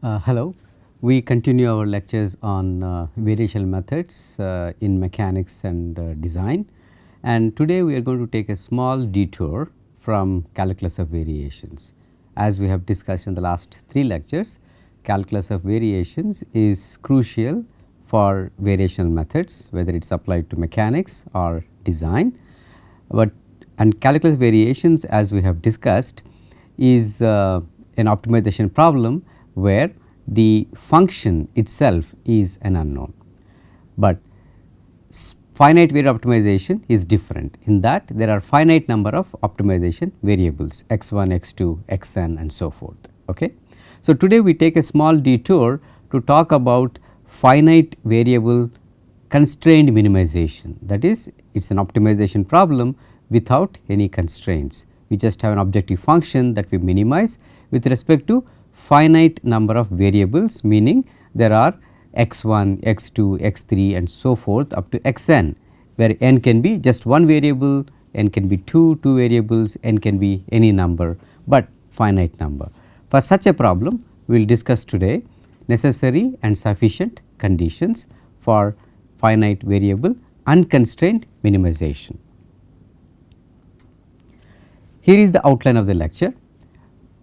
Hello, we continue our lectures on variational methods in mechanics and design, and today we are going to take a small detour from calculus of variations. As we have discussed in the last 3 lectures, calculus of variations is crucial for variational methods, whether it is applied to mechanics or design. But and calculus of variations, as we have discussed, is an optimization problem where the function itself is an unknown, but finite variable optimization is different in that there are finite number of optimization variables x1, x2, xn and so forth. Okay. So, today we take a small detour to talk about finite variable constrained minimization, that is it is an optimization problem without any constraints. We just have an objective function that we minimize with respect to finite number of variables, meaning there are x1, x2, x3 and so forth up to xn, where n can be just one variable, n can be two variables, n can be any number, but finite number. For such a problem we will discuss today necessary and sufficient conditions for finite variable unconstrained minimization. Here is the outline of the lecture.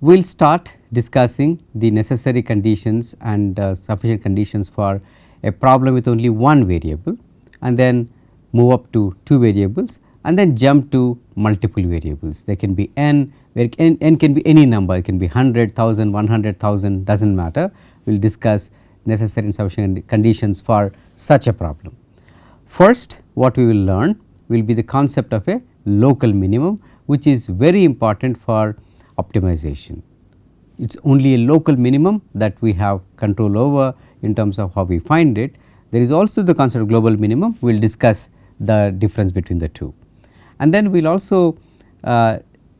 We will start discussing the necessary conditions and sufficient conditions for a problem with only one variable, and then move up to 2 variables and then jump to multiple variables. There can be n, where n can be any number, it can be 100, 1000, 100,000, does not matter. We will discuss necessary and sufficient conditions for such a problem. First, what we will learn will be the concept of a local minimum, which is very important for optimization. It is only a local minimum that we have control over in terms of how we find it. There is also the concept of global minimum. We will discuss the difference between the two, and then we will also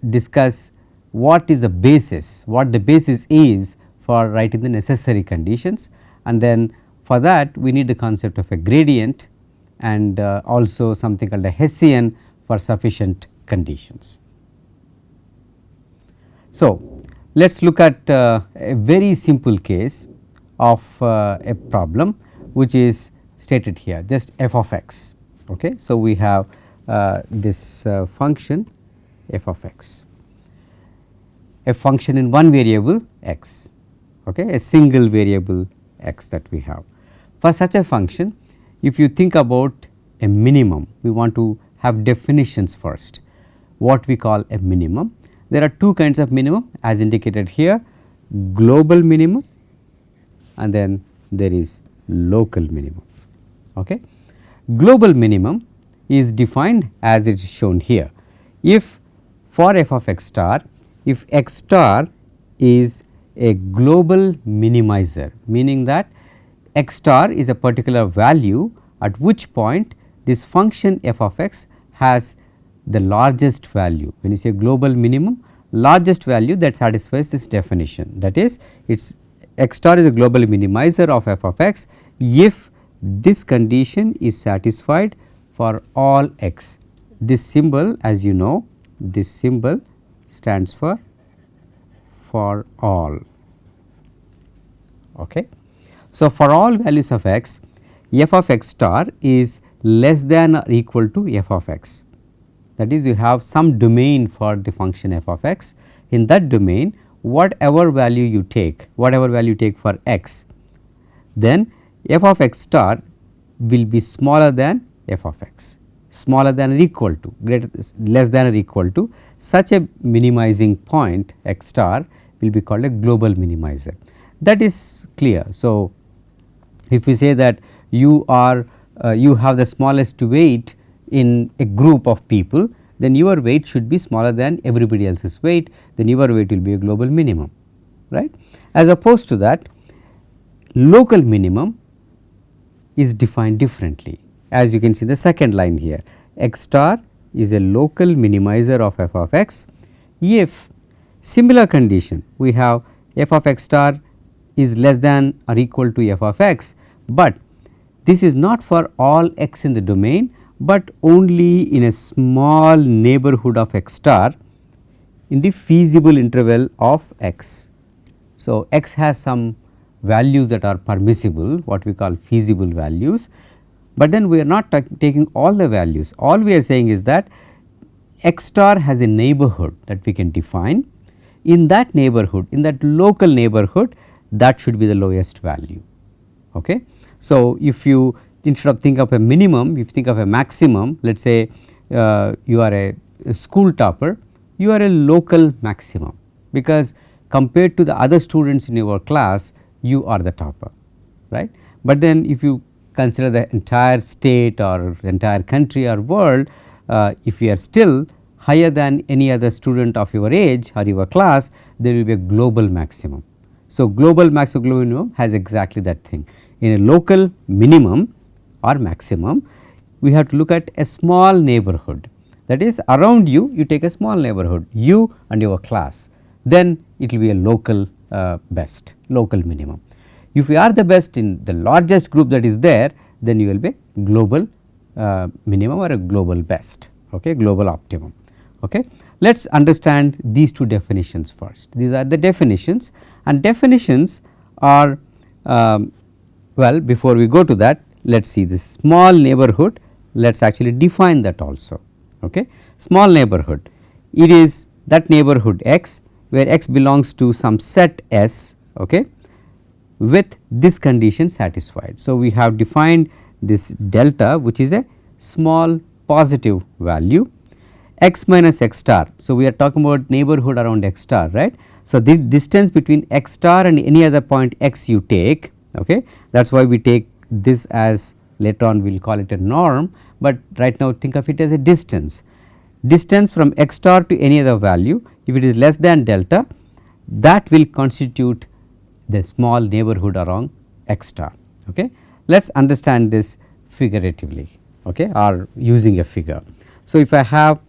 discuss what is the basis, what the basis is for writing the necessary conditions, and then for that we need the concept of a gradient and also something called a Hessian for sufficient conditions. So, let us look at a very simple case of a problem which is stated here, just f of x. Okay. So, we have this function f of x, a function in one variable x, okay, a single variable x that we have. For such a function, if you think about a minimum, we want to have definitions first, what we call a minimum. There are two kinds of minimum as indicated here, global minimum and then there is local minimum. Okay. Global minimum is defined as it is shown here. If for f of x star, if x star is a global minimizer, meaning that x star is a particular value at which point this function f of x has the largest value. When you say global minimum, largest value that satisfies this definition, that is its x star is a global minimizer of f of x if this condition is satisfied for all x. This symbol, as you know, this symbol stands for all. Okay. So, for all values of x, f of x star is less than or equal to f of x. That is, you have some domain for the function f of x. In that domain, whatever value you take for x, then f of x star will be smaller than f of x, smaller than or equal to, less than or equal to, such a minimizing point x star will be called a global minimizer. That is clear. So, if we say that you are you have the smallest weight in a group of people, then your weight should be smaller than everybody else's weight, then your weight will be a global minimum, right. As opposed to that, local minimum is defined differently. As you can see the second line here, x star is a local minimizer of f of x if similar condition we have f of x star is less than or equal to f of x, but this is not for all x in the domain, but only in a small neighborhood of x star in the feasible interval of x. So, x has some values that are permissible, what we call feasible values, but then we are not taking all the values. All we are saying is that x star has a neighborhood that we can define. In that neighborhood, in that local neighborhood, that should be the lowest value. Okay. So, if you instead of think of a minimum, if you think of a maximum, let us say you are a school topper, you are a local maximum, because compared to the other students in your class, you are the topper, right. But then if you consider the entire state or entire country or world, if you are still higher than any other student of your age or your class, there will be a global maximum. So, global maximum, global minimum has exactly that thing. In a local minimum or maximum, we have to look at a small neighborhood, that is around you, you take a small neighborhood, you and your class, then it will be a local best, local minimum. If you are the best in the largest group that is there, then you will be global minimum or a global best, okay, global optimum. Okay. Let us understand these two definitions first. These are the definitions, and definitions are well, before we go to that, let us see this small neighborhood, let us actually define that also. Okay. Small neighborhood, it is that neighborhood x where x belongs to some set S, okay, with this condition satisfied. So, we have defined this delta, which is a small positive value, x minus x star. So, we are talking about neighborhood around x star, right. So, the distance between x star and any other point x you take, okay, that is why we take this as, later on we will call it a norm, but right now think of it as a distance. Distance from x star to any other value, if it is less than delta, that will constitute the small neighborhood around x star. Okay. Let us understand this figuratively, okay, or using a figure. So, if I have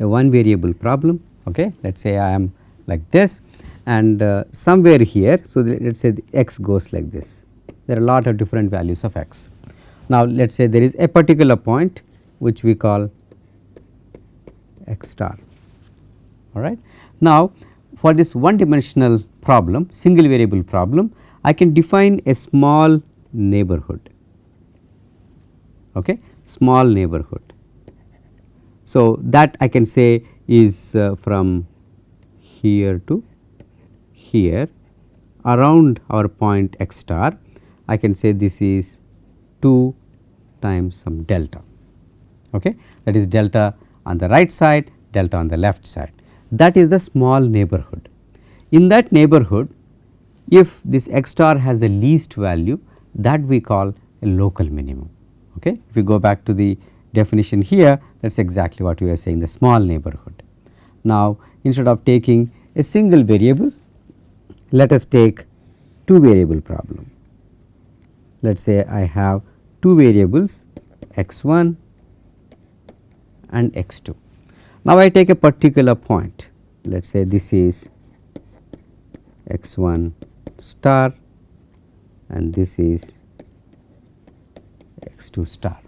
a one variable problem, okay, let us say I am like this, and somewhere here, so let us say the x goes like this, there are a lot of different values of x. Now, let us say there is a particular point which we call x star, all right. Now, for this one dimensional problem, single variable problem, I can define a small neighborhood, okay, small neighborhood. So, that I can say is from here to here around our point x star, I can say this is 2 times some delta, okay, that is delta on the right side, delta on the left side, that is the small neighborhood. In that neighborhood, if this x star has the least value, that we call a local minimum. Okay. If we go back to the definition here, that is exactly what we are saying, the small neighborhood. Now, instead of taking a single variable, let us take two variable problem. Let us say I have two variables x1 and x2. Now, I take a particular point, let us say this is x1 star and this is x2 star.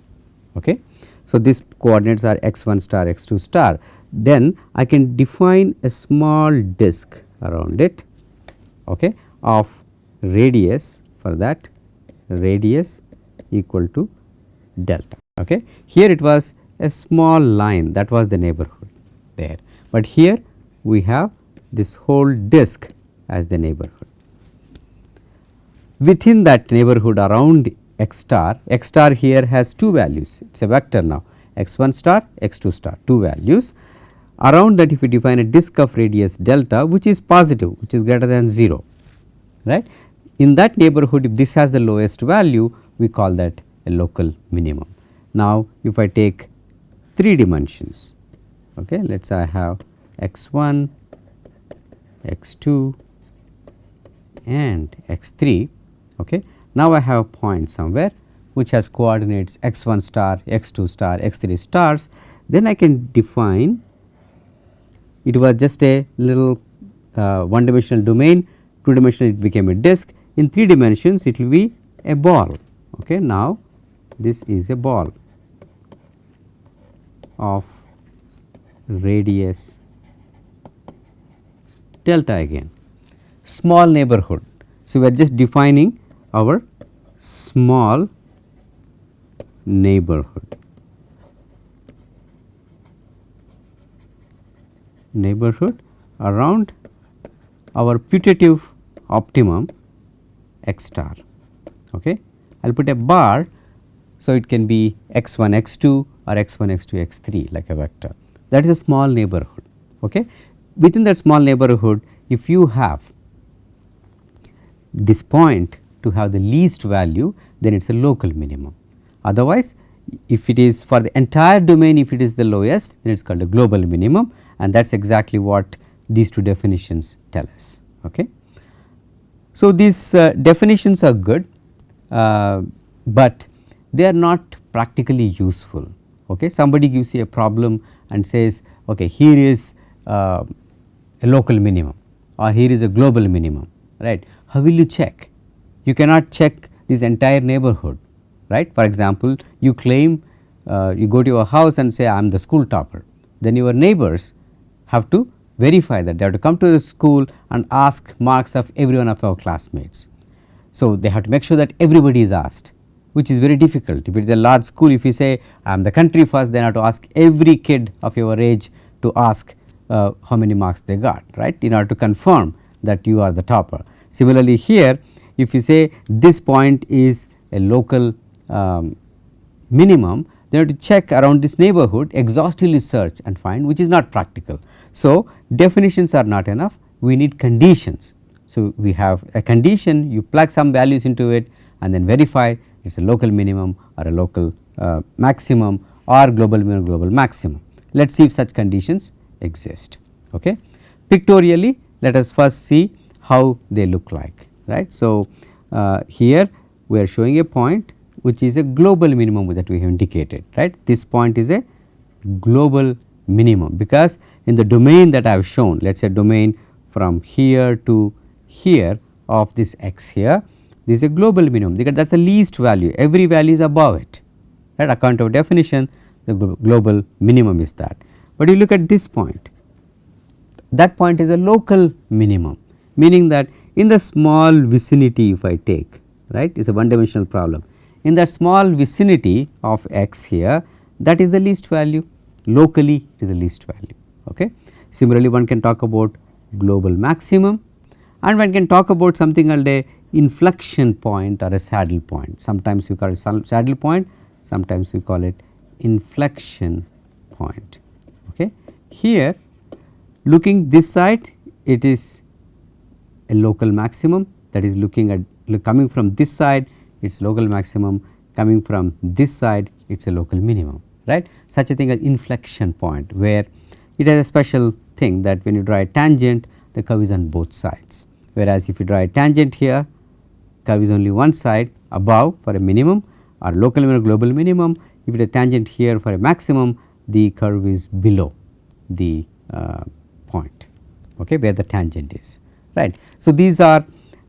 Okay. So, these coordinates are x1 star, x2 star, then I can define a small disk around it, okay, of radius, for that radius equal to delta. Okay. Here it was a small line, that was the neighborhood there, but here we have this whole disk as the neighborhood. Within that neighborhood around x star here has two values, it is a vector now, x1 star, x2 star, two values. Around that, if we define a disk of radius delta, which is positive, which is greater than 0, right. In that neighborhood, if this has the lowest value, we call that a local minimum. Now, if I take 3 dimensions, okay, let us say I have x1, x2 and x3. Okay. Now, I have a point somewhere which has coordinates x1 star, x2 star, x3 stars, then I can define, it was just a little one dimensional domain, 2 dimensional it became a disk, in 3 dimensions it will be a ball. Okay. Now, this is a ball of radius delta again, small neighborhood. So, we are just defining our small neighborhood. Around our putative optimum x star. Okay. I will put a bar, so it can be x1 x2 or x1 x2 x3 like a vector. That is a small neighborhood. Okay. Within that small neighborhood, if you have this point to have the least value, then it is a local minimum. Otherwise, if it is for the entire domain, if it is the lowest, then it is called a global minimum, and that is exactly what these two definitions tell us. Okay. So, these definitions are good, but they are not practically useful. Okay. Somebody gives you a problem and says, okay, here is a local minimum or here is a global minimum, right. How will you check? You cannot check this entire neighborhood, right. For example, you claim you go to your house and say I am the school topper, then your neighbors have to verify that, they have to come to the school and ask marks of every one of our classmates. So, they have to make sure that everybody is asked, which is very difficult. If it is a large school, if you say I am the country first, then I have to ask every kid of your age to ask how many marks they got, right, in order to confirm that you are the topper. Similarly, here if you say this point is a local minimum, then you have to check around this neighborhood, exhaustively search and find, which is not practical. So, definitions are not enough, we need conditions. So, we have a condition, you plug some values into it and then verify it is a local minimum or a local maximum or global minimum, global maximum. Let us see if such conditions exist. Okay. Pictorially, let us first see how they look like, right. So, here we are showing a point which is a global minimum that we have indicated, right. This point is a global minimum, because in the domain that I have shown, let us say domain from here to here of this x here, this is a global minimum, because that is the least value, every value is above it, right. According to our definition, the global minimum is that. But you look at this point, that point is a local minimum, meaning that in the small vicinity, if I take, right, it is a one dimensional problem, in that small vicinity of x here, that is the least value, locally it is the least value. Okay. Similarly, one can talk about global maximum, and one can talk about something called a inflection point or a saddle point. Sometimes we call it saddle point, sometimes we call it inflection point. Okay. Here looking this side, it is a local maximum, that is looking at coming from this side, it is local maximum, coming from this side it is a local minimum, right. Such a thing as inflection point, where it has a special thing that when you draw a tangent, the curve is on both sides, whereas if you draw a tangent here, curve is only one side above for a minimum or local minimum, global minimum. If it is a tangent here for a maximum, the curve is below the point, okay, where the tangent is, right. So, these are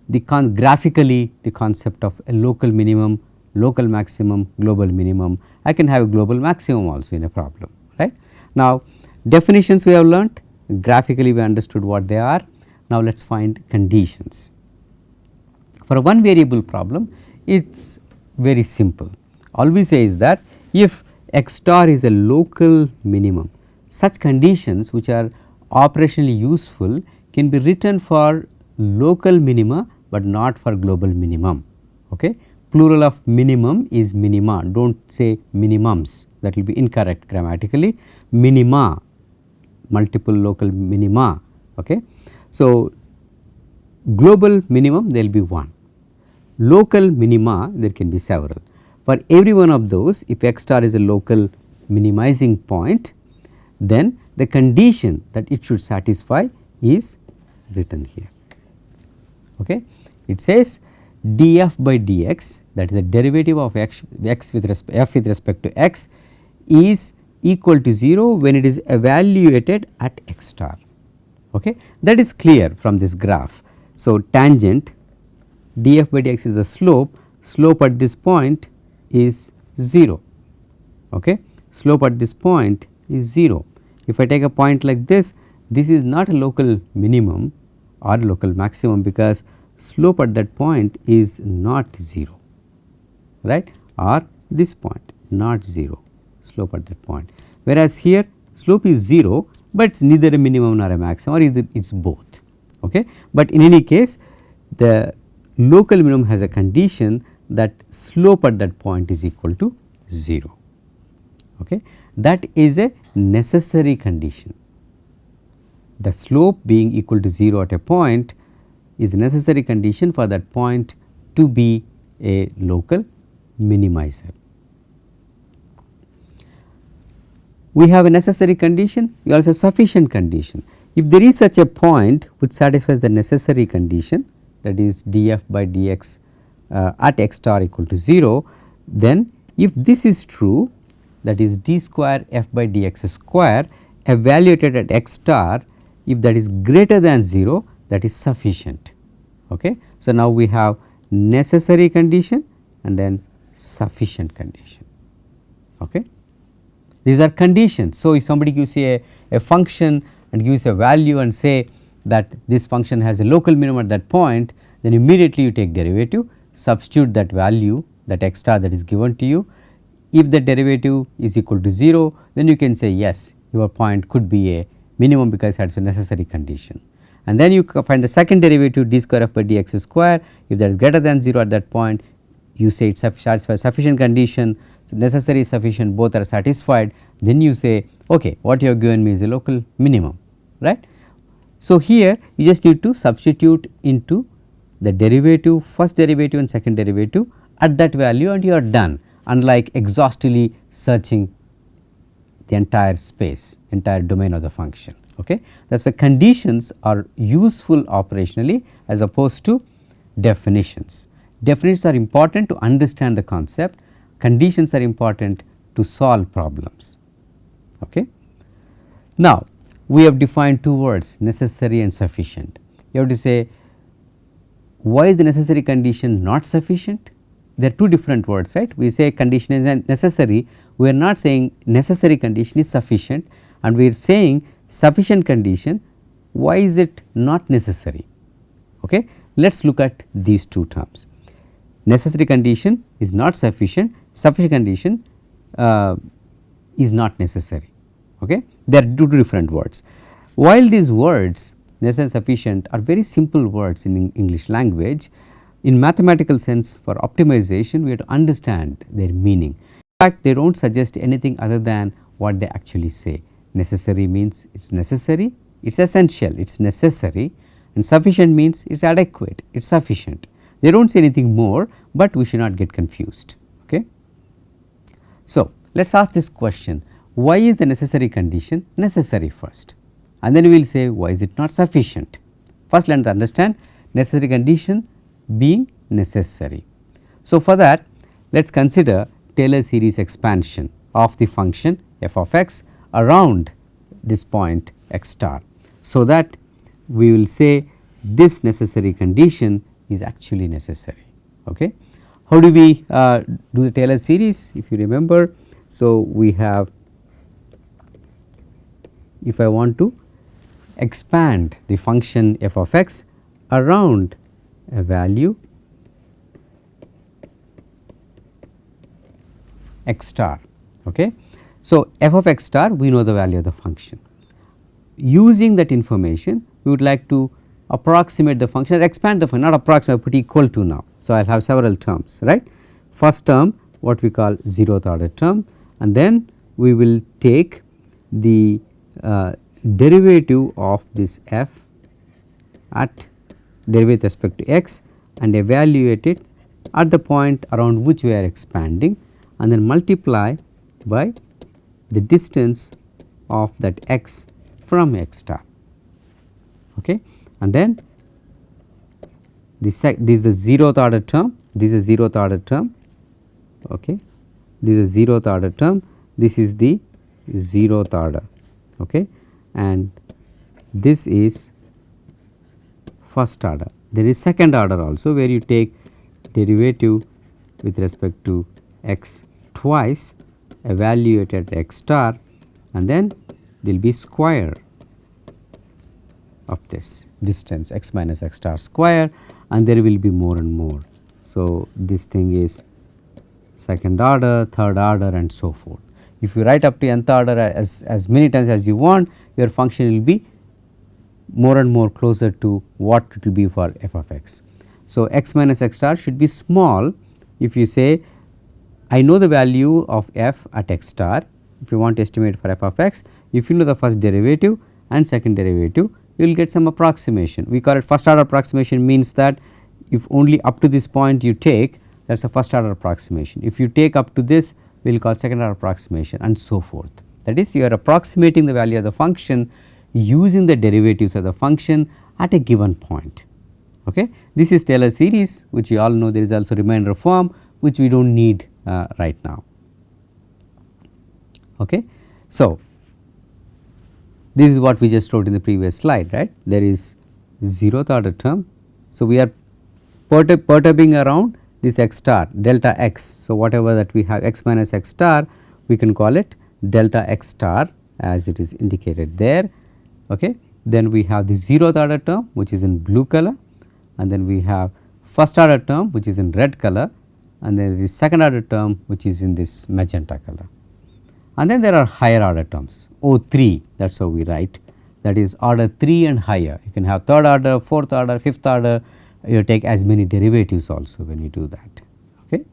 the graphically the concept of a local minimum, local maximum, global minimum. I can have a global maximum also in a problem, right. Now, definitions we have learnt, graphically we understood what they are. Now, let us find conditions. For a one variable problem, it is very simple. All we say is that if x star is a local minimum, such conditions which are operationally useful can be written for local minima, but not for global minimum. Okay. Plural of minimum is minima, do not say minimums, that will be incorrect grammatically. Minima, multiple local minima. Okay. So, global minimum there will be one, local minima there can be several. For every one of those, if x star is a local minimizing point, then the condition that it should satisfy is written here. Okay. It says df by dx, that is the derivative of x with respect to x, is equal to 0 when it is evaluated at x star. Okay. That is clear from this graph. So, tangent df by dx is a slope, slope at this point is 0. Okay. Slope at this point is 0. If I take a point like this is not a local minimum or local maximum, because slope at that point is not 0, right, or this point not 0, slope at that point, whereas here slope is 0, but it is neither a minimum nor a maximum, or either it is both. Okay. But in any case, the local minimum has a condition that slope at that point is equal to 0. Okay. That is a necessary condition. The slope being equal to 0 at a point is a necessary condition for that point to be a local minimizer. We have a necessary condition, we also have sufficient condition. If there is such a point which satisfies the necessary condition, that is df by dx at x star equal to 0, then if this is true, that is d square f by dx square evaluated at x star, if that is greater than 0, that is sufficient. Okay. So, now we have necessary condition and then sufficient condition. Okay. These are conditions. So, if somebody gives you a function and gives a value and say that this function has a local minimum at that point, then immediately you take derivative, substitute that value, that x star that is given to you. If the derivative is equal to 0, then you can say yes, your point could be a minimum because that is a necessary condition. And then you find the second derivative d square f by dx square, if that is greater than 0 at that point, you say it satisfies sufficient condition. So, necessary sufficient both are satisfied, then you say okay, what you have given me is a local minimum, right. So, here you just need to substitute into the derivative, first derivative and second derivative at that value and you are done, unlike exhaustively searching the entire space, entire domain of the function. Okay. That is why conditions are useful operationally as opposed to definitions. Definitions are important to understand the concept, conditions are important to solve problems. Okay. Now, we have defined two words, necessary and sufficient. You have to say why is the necessary condition not sufficient? There are two different words, right. We say condition is necessary, we are not saying necessary condition is sufficient, and we are saying sufficient condition, why is it not necessary? Okay. Let us look at these two terms. Necessary condition is not sufficient, sufficient condition is not necessary. Okay. They are two different words. While these words necessary and sufficient are very simple words in English language, in mathematical sense for optimization we have to understand their meaning. In fact, they do not suggest anything other than what they actually say. Necessary means it is necessary, it is essential, it is necessary, and sufficient means it is adequate, it is sufficient. They do not say anything more, but we should not get confused. Okay. So, let us ask this question, why is the necessary condition necessary first, and then we will say why is it not sufficient. First let us understand necessary condition being necessary. So, for that let us consider Taylor series expansion of the function f of x around this point x star. So, that we will say this necessary condition is actually necessary. Okay. How do we do the Taylor series? If you remember, so we have, if I want to expand the function f of x around a value x star. Okay. So, f of x star we know the value of the function. Using that information we would like to approximate the function or expand the function, not approximate, put equal to now. So, I will have several terms, right. First term what we call 0th order term, and then we will take the derivative of this f at derivative with respect to x and evaluate it at the point around which we are expanding, and then multiply by the distance of that x from x star. Okay. And then this is the 0th order term, this is 0th order term, okay. This is 0th order term, this is the 0th order, okay. And this is first order. There is second order also, where you take derivative with respect to x twice, evaluate at x star, and then there will be square of this. distance x minus x star square, and there will be more and more. So, this thing is second order, third order and so forth. If you write up to nth order as many times as you want, your function will be more and more closer to what it will be for f of x. So, x minus x star should be small. If you say I know the value of f at x star, if you want to estimate for f of x, if you know the first derivative and second derivative, you will get some approximation. We call it first order approximation, means that if only up to this point you take, that is a first order approximation. If you take up to this, we will call second order approximation and so forth. That is, you are approximating the value of the function using the derivatives of the function at a given point. Okay. This is Taylor series, which you all know. There is also remainder form, which we do not need right now. Okay. So, this is what we just wrote in the previous slide, right. There is 0th order term. So, we are perturbing around this x star delta x. So, whatever that we have x minus x star, we can call it delta x star as it is indicated there. Okay. Then we have the 0th order term, which is in blue color, and then we have first order term, which is in red color, and then there is second order term, which is in this magenta color. And then there are higher order terms, O3, that is how we write, that is order 3 and higher. You can have third order, fourth order, fifth order, you take as many derivatives also when you do that. Okay.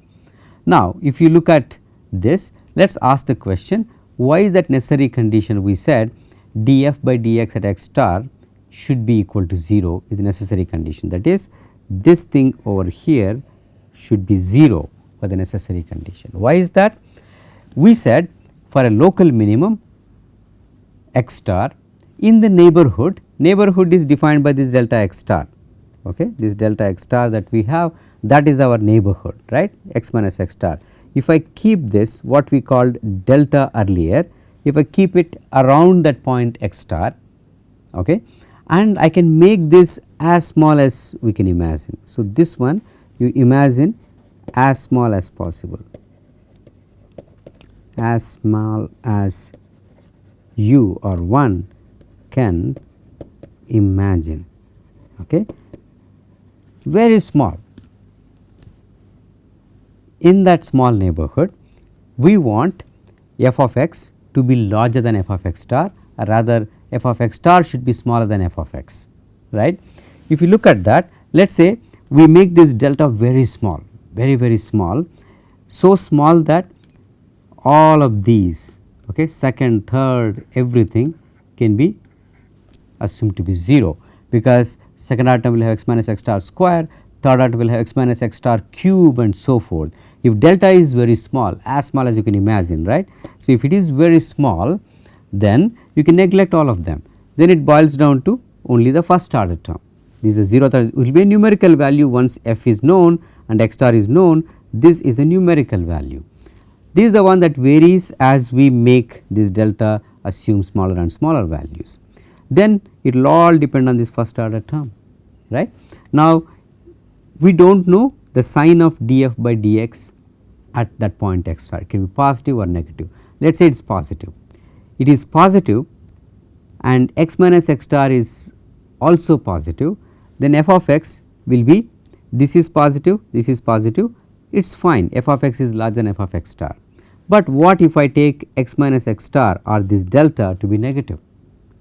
Now, if you look at this, let us ask the question, why is that necessary condition? We said df by dx at x star should be equal to 0 is the necessary condition, that is this thing over here should be 0 for the necessary condition. Why is that? We said for a local minimum x star in the neighborhood is defined by this delta x star. Okay. This delta x star that we have, that is our neighborhood, right, x minus x star. If I keep this what we called delta earlier, if I keep it around that point x star, okay, and I can make this as small as we can imagine. So, this one you imagine as small as possible, as small as you or one can imagine, okay, very small. In that small neighborhood, we want f of x to be larger than f of x star, or rather f of x star should be smaller than f of x, right. If you look at that, let us say we make this delta very small, very small, so small that all of these, okay, second, third, everything can be assumed to be 0, because second order term will have x minus x star square, third order will have x minus x star cube and so forth. If delta is very small, as small as you can imagine, right. So, if it is very small, then you can neglect all of them, then it boils down to only the first order term. This is 0th order, will be a numerical value once f is known and x star is known, this is a numerical value. This is the one that varies as we make this delta assume smaller and smaller values. Then it will all depend on this first order term, right. Now, we do not know the sign of df by dx at that point x star, it can be positive or negative. Let us say it is positive. It is positive and x minus x star is also positive, then f of x will be, this is positive, it is fine, f of x is larger than f of x star. But what if I take x minus x star or this delta to be negative,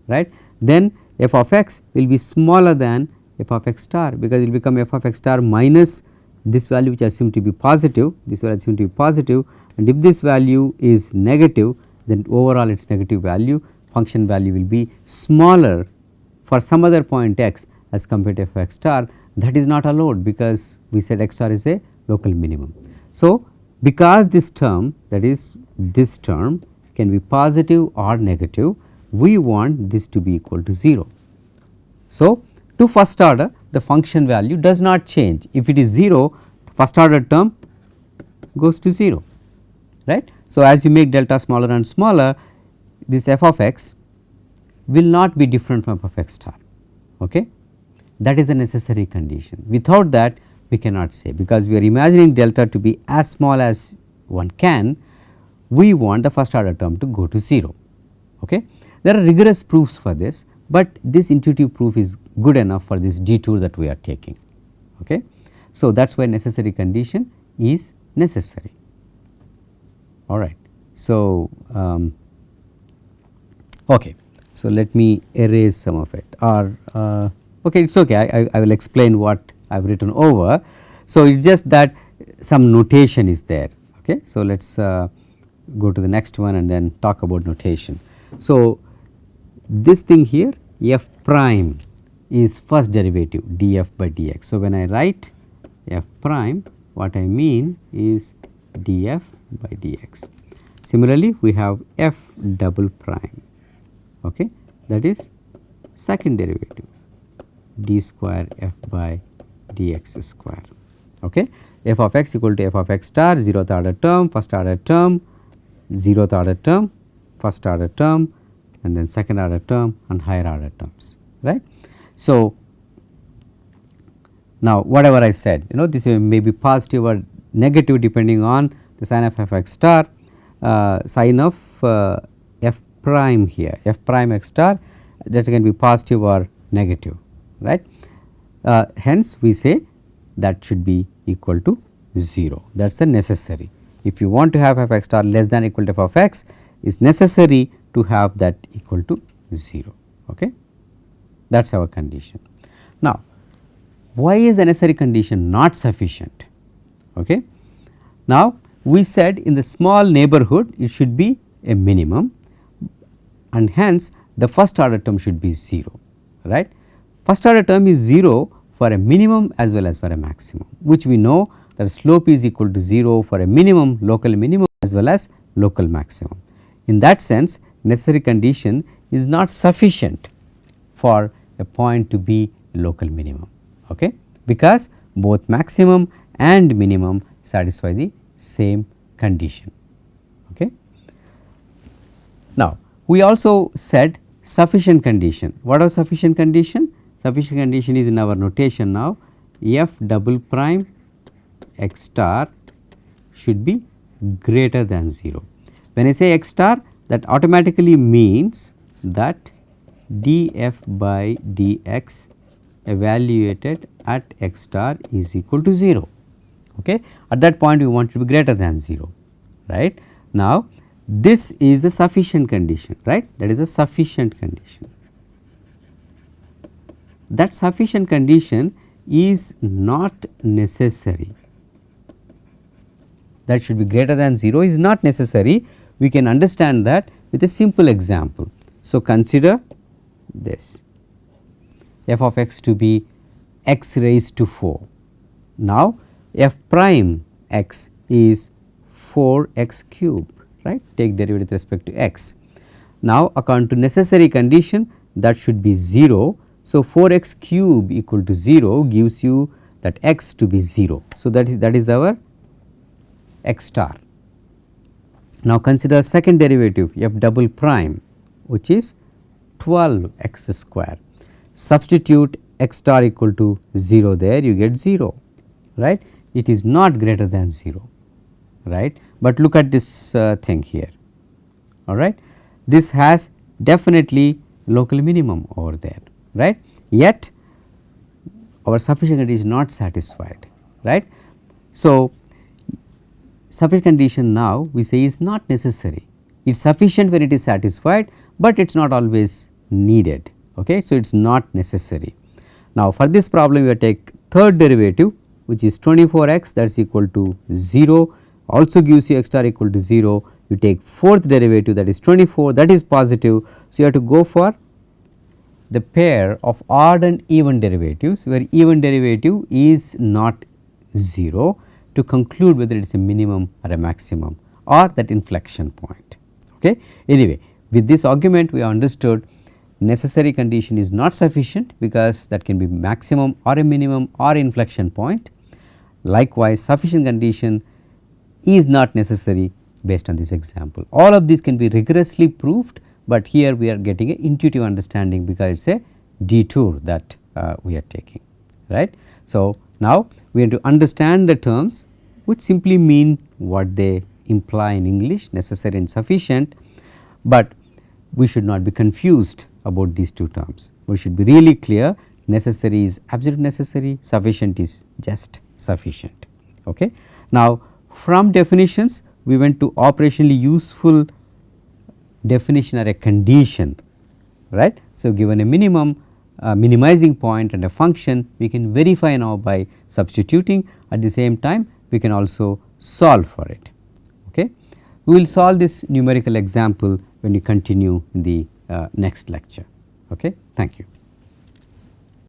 right, then f of x will be smaller than f of x star, because it will become f of x star minus this value which I assume to be positive, this value assumed to be positive, and if this value is negative, then overall its negative value, function value will be smaller for some other point x as compared to f of x star. That is not allowed, because we said x star is a local minimum. So, because this term, that is this term, can be positive or negative, we want this to be equal to 0. So, to first order the function value does not change. If it is 0, first order term goes to 0, right. So, as you make delta smaller and smaller, this f of x will not be different from f of x star, okay. That is a necessary condition. Without that we cannot say, because we are imagining delta to be as small as one can, we want the first order term to go to 0, okay. There are rigorous proofs for this, but this intuitive proof is good enough for this detour that we are taking. Okay. So, that is why necessary condition is necessary. All right. So, okay. So, let me erase some of it, or okay, it is okay, I will explain what I have written over. So, it is just that some notation is there. Okay. So, let us go to the next one and then talk about notation. So, this thing here f prime is first derivative df by dx. So, when I write f prime, what I mean is df by dx. Similarly, we have f double prime, okay, that is second derivative d square f by dx square. Okay. F of x equal to f of x star, 0th order term, first order term, 0th order term, first order term, and then second order term and higher order terms, right. So, now whatever I said, this may be positive or negative depending on the sign of f x star, sign of f prime here, f prime x star, that can be positive or negative, right. Hence, we say that should be equal to 0, that is the necessary. If you want to have f x star less than or equal to f of x, is necessary to have that equal to 0. Okay. That is our condition. Now, why is the necessary condition not sufficient? Okay. Now, we said in the small neighborhood it should be a minimum, and hence the first order term should be 0, right. First order term is 0 for a minimum as well as for a maximum, which we know that slope is equal to 0 for a minimum, local minimum as well as local maximum. In that sense, necessary condition is not sufficient for a point to be local minimum, okay, because both maximum and minimum satisfy the same condition. Okay. Now, we also said sufficient condition. What was sufficient condition? Sufficient condition is in our notation now, f double prime x star should be greater than 0. When I say x star, that automatically means that df by dx evaluated at x star is equal to 0. Okay. At that point we want it to be greater than 0, right. Now, this is a sufficient condition, right, that is a sufficient condition. That sufficient condition is not necessary, that should be greater than 0 is not necessary. We can understand that with a simple example. So, consider this f of x to be x raised to 4. Now, f prime x is 4x cube, right, take derivative with respect to x. Now, according to necessary condition that should be 0. So, 4x cube equal to 0 gives you that x to be 0. So, that is our x star. Now, consider second derivative f double prime, which is 12x square. Substitute x star equal to 0 there, you get 0, right. It is not greater than 0, right, but look at this thing here, all right. This has definitely local minimum over there, right, yet our sufficient condition is not satisfied, right. So, sufficient condition now we say is not necessary, it is sufficient when it is satisfied, but it is not always needed. Okay. So, it is not necessary. Now, for this problem we will take third derivative, which is 24x, that is equal to 0, also gives you x star equal to 0. You take fourth derivative, that is 24, that is positive. So, you have to go for the pair of odd and even derivatives, where even derivative is not 0, to conclude whether it is a minimum or a maximum or that inflection point. Okay. Anyway, with this argument we have understood necessary condition is not sufficient, because that can be maximum or a minimum or inflection point. Likewise, sufficient condition is not necessary based on this example. All of these can be rigorously proved, but here we are getting an intuitive understanding because it is a detour that we are taking, right. So, now we have to understand the terms which simply mean what they imply in English, necessary and sufficient, but we should not be confused about these two terms. We should be really clear, necessary is absolute necessary, sufficient is just sufficient. Okay. Now, from definitions we went to operationally useful definition or a condition, right. So, given a minimum, minimizing point and a function, we can verify now by substituting. At the same time we can also solve for it. Okay. We will solve this numerical example when we continue in the next lecture. Okay. Thank you.